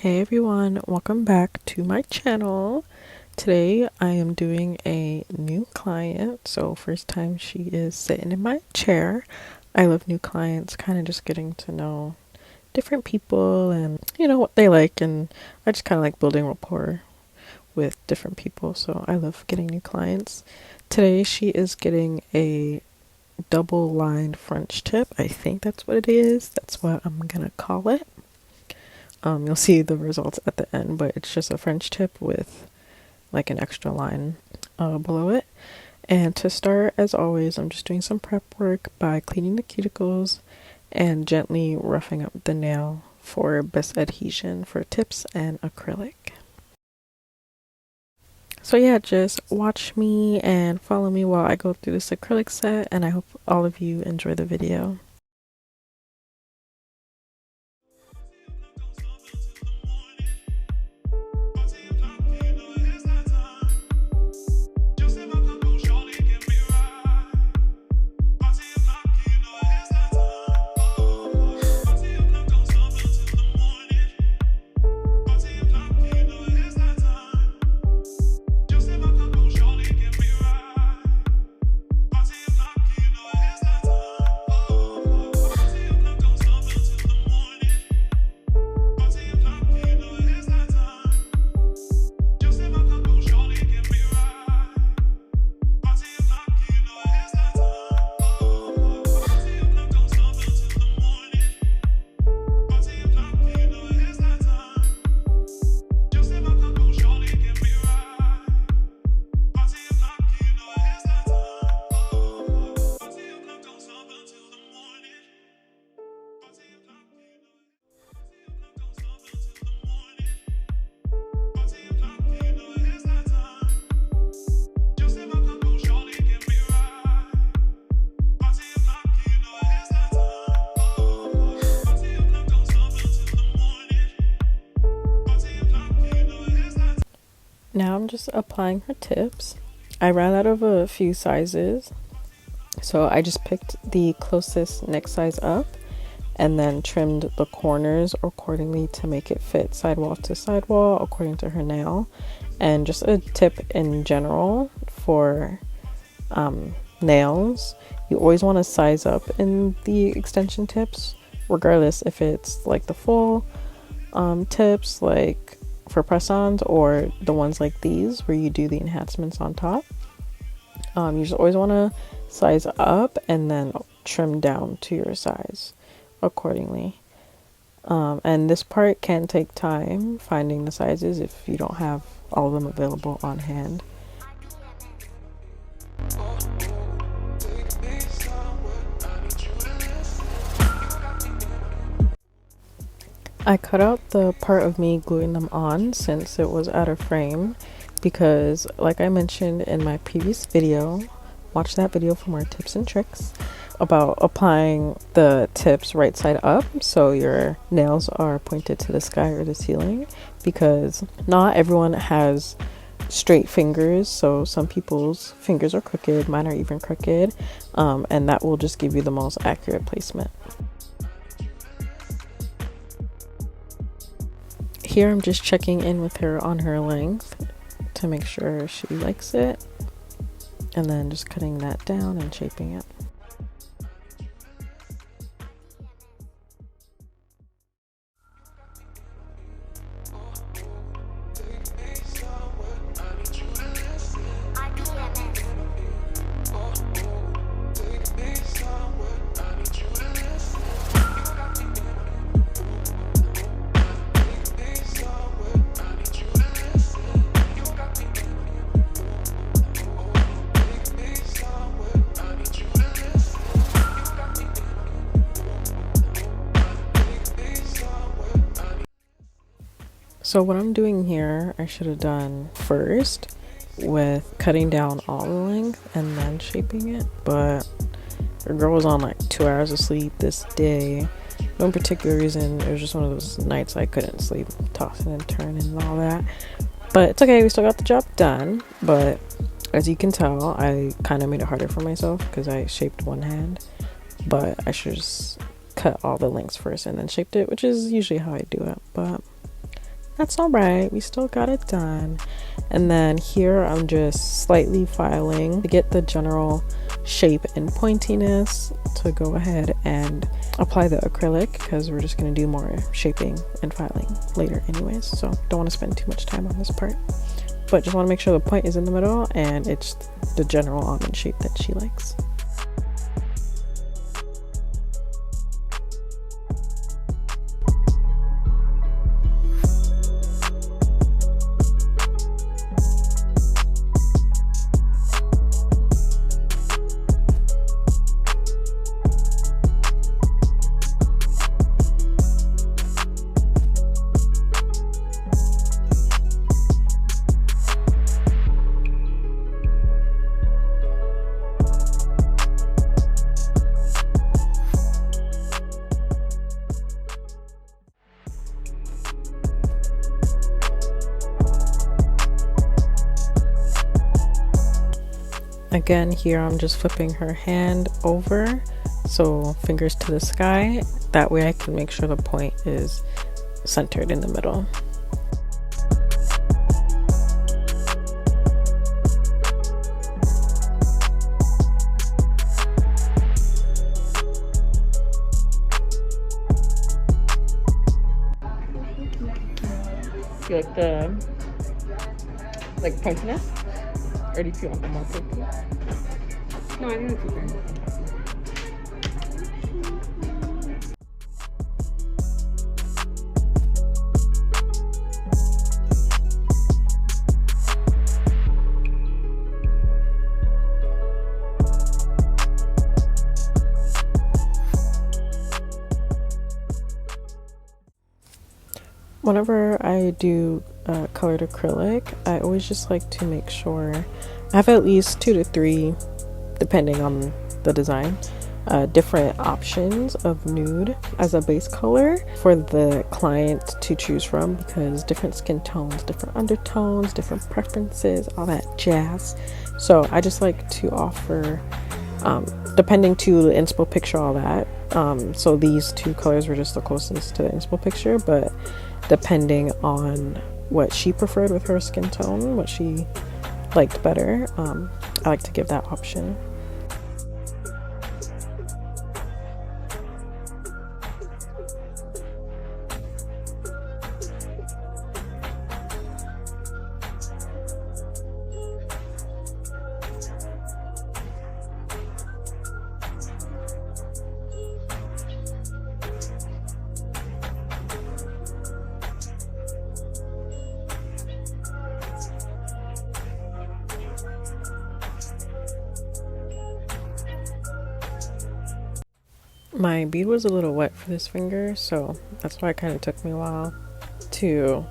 Hey everyone, welcome back to my channel. Today I am doing a new client, so first time she is sitting in my chair. I love new clients, kind of just getting to know different people and what they like, and I just kind of like building rapport with different people, so I love getting new clients. Today she is getting a double lined French tip. I think that's what it is. That's what I'm gonna call it. You'll see the results at the end, but it's just a French tip with like an extra line below it. And to start, as always, I'm just doing some prep work by cleaning the cuticles and gently roughing up the nail for best adhesion for tips and acrylic. So yeah, just watch me and follow me while I go through this acrylic set, and I hope all of you enjoy the video. Now I'm just applying her tips. I ran out of a few sizes, so I just picked the closest neck size up and then trimmed the corners accordingly to make it fit sidewall to sidewall according to her nail. And just a tip in general for nails, you always want to size up in the extension tips, regardless if it's like the full tips like for press-ons or the ones like these where you do the enhancements on top. You just always want to size up and then trim down to your size accordingly. And this part can take time, finding the sizes if you don't have all of them available on hand. I cut out the part of me gluing them on since it was out of frame because, like I mentioned in my previous video, watch that video for more tips and tricks about applying the tips right side up so your nails are pointed to the sky or the ceiling, because not everyone has straight fingers, so some people's fingers are crooked, mine are even crooked, and that will just give you the most accurate placement. Here I'm just checking in with her on her length to make sure she likes it, and then just cutting that down and shaping it. So what I'm doing here, I should have done first with cutting down all the length and then shaping it, but the girl was on like 2 hours of sleep this day. No particular reason, it was just one of those nights I couldn't sleep, tossing and turning and all that. But it's okay, we still got the job done. But as you can tell, I kind of made it harder for myself because I shaped one hand, but I should just cut all the lengths first and then shaped it, which is usually how I do it. But that's all right. We still got it done. And then here I'm just slightly filing to get the general shape and pointiness to go ahead and apply the acrylic, because we're just going to do more shaping and filing later anyways. So don't want to spend too much time on this part, but just want to make sure the point is in the middle and it's the general almond shape that she likes. Again, here I'm just flipping her hand over, so fingers to the sky. That way I can make sure the point is centered in the middle. You like the pointiness? Or do you want the more pointy? No, I think it's okay. Whenever I do colored acrylic, I always just like to make sure I have at least 2 to 3, depending on the design, different options of nude as a base color for the client to choose from, because different skin tones, different undertones, different preferences, all that jazz. So I just like to offer, depending to the inspo picture, all that. So these 2 colors were just the closest to the inspo picture, but depending on what she preferred with her skin tone, what she liked better, I like to give that option. My bead was a little wet for this finger, so that's why it kind of took me a while to,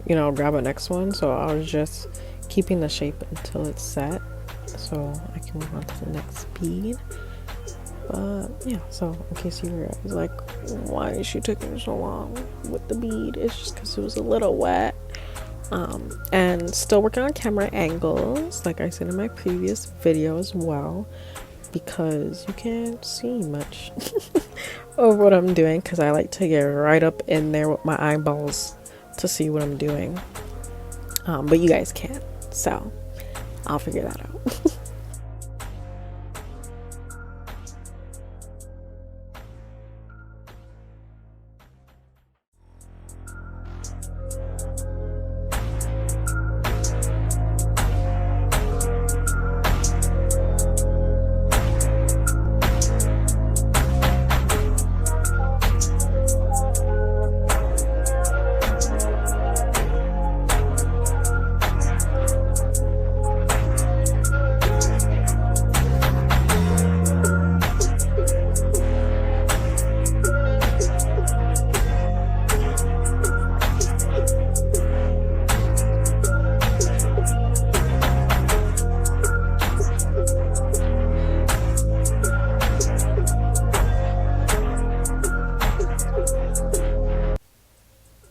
grab a next one. So I was just keeping the shape until it's set, so I can move on to the next bead. But yeah, so in case you were like, why is she taking so long with the bead? It's just because it was a little wet. And still working on camera angles, like I said in my previous video as well, because you can't see much of what I'm doing, because I like to get right up in there with my eyeballs to see what I'm doing, but you guys can't, so I'll figure that out.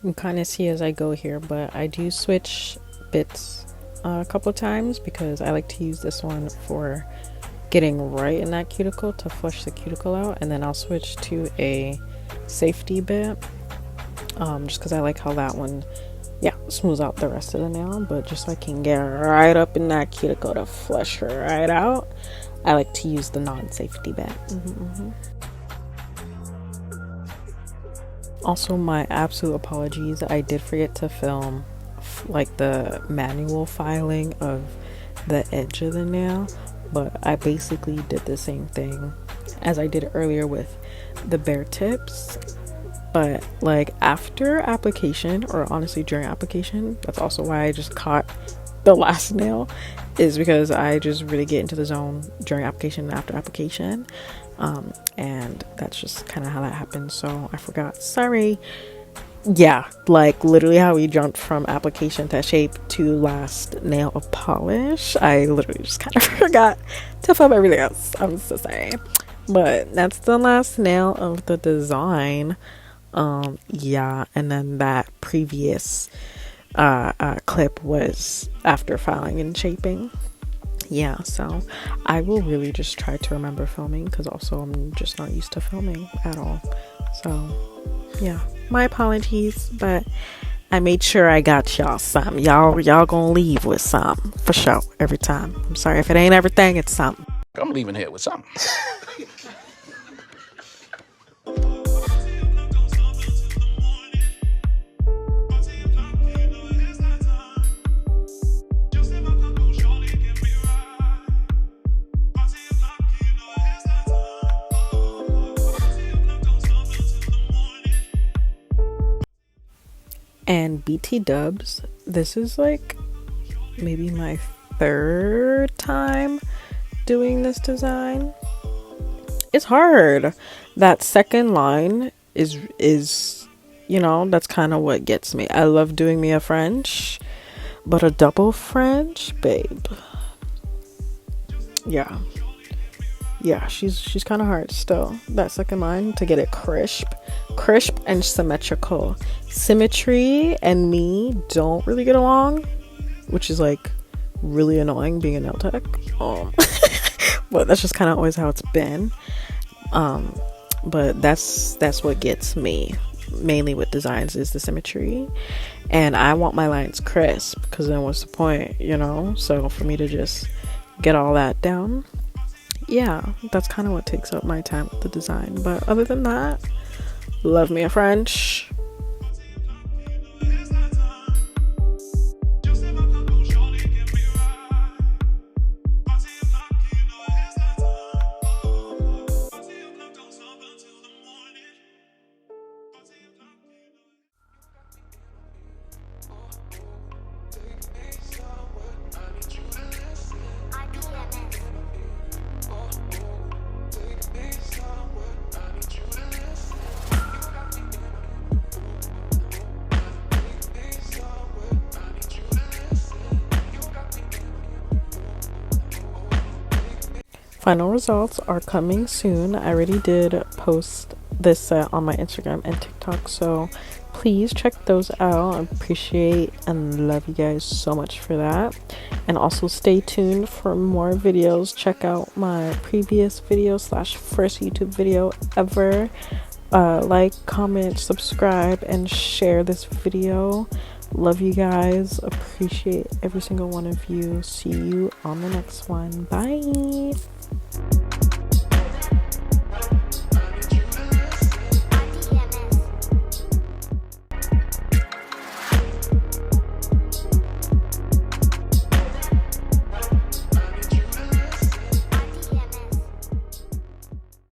You kind of see as I go here, but I do switch bits a couple times because I like to use this one for getting right in that cuticle to flush the cuticle out, and then I'll switch to a safety bit just because I like how that one smooth out the rest of the nail, but just so I can get right up in that cuticle to flush her right out, I like to use the non-safety band. Also, my absolute apologies, I did forget to film like the manual filing of the edge of the nail, but I basically did the same thing as I did earlier with the bare tips, but like after application, or honestly during application. That's also why I just caught the last nail, is because I just really get into the zone during application and after application, and that's just kind of how that happens. So I forgot, sorry. Yeah, like literally how we jumped from application to shape to last nail of polish, I literally just kind of forgot to film everything else. I'm so sorry, but that's the last nail of the design. Yeah, and then that previous clip was after filing and shaping. Yeah, so I will really just try to remember filming, because also I'm just not used to filming at all. So yeah, my apologies, but I made sure I got y'all something. Y'all gonna leave with something for sure every time. I'm sorry if it ain't everything, it's something. I'm leaving here with something. And BT dubs, this is like maybe my third time doing this design. It's hard. That second line is you know, that's kind of what gets me. I love doing me a French, but a double French, babe. Yeah. Yeah, she's kind of hard still. That second line, to get it crisp and symmetrical. Symmetry and me don't really get along, which is like really annoying being a nail tech. But that's just kind of always how it's been. But that's what gets me mainly with designs, is the symmetry, and I want my lines crisp, because then what's the point, you know? So for me to just get all that down, yeah, that's kind of what takes up my time with the design. But other than that, love me a French. Final results are coming soon. I already did post this set on my Instagram and TikTok, so please check those out. I appreciate and love you guys so much for that. And also stay tuned for more videos. Check out my previous video / first YouTube video ever. Like, comment, subscribe, and share this video. Love you guys. Appreciate every single one of you. See you on the next one. Bye.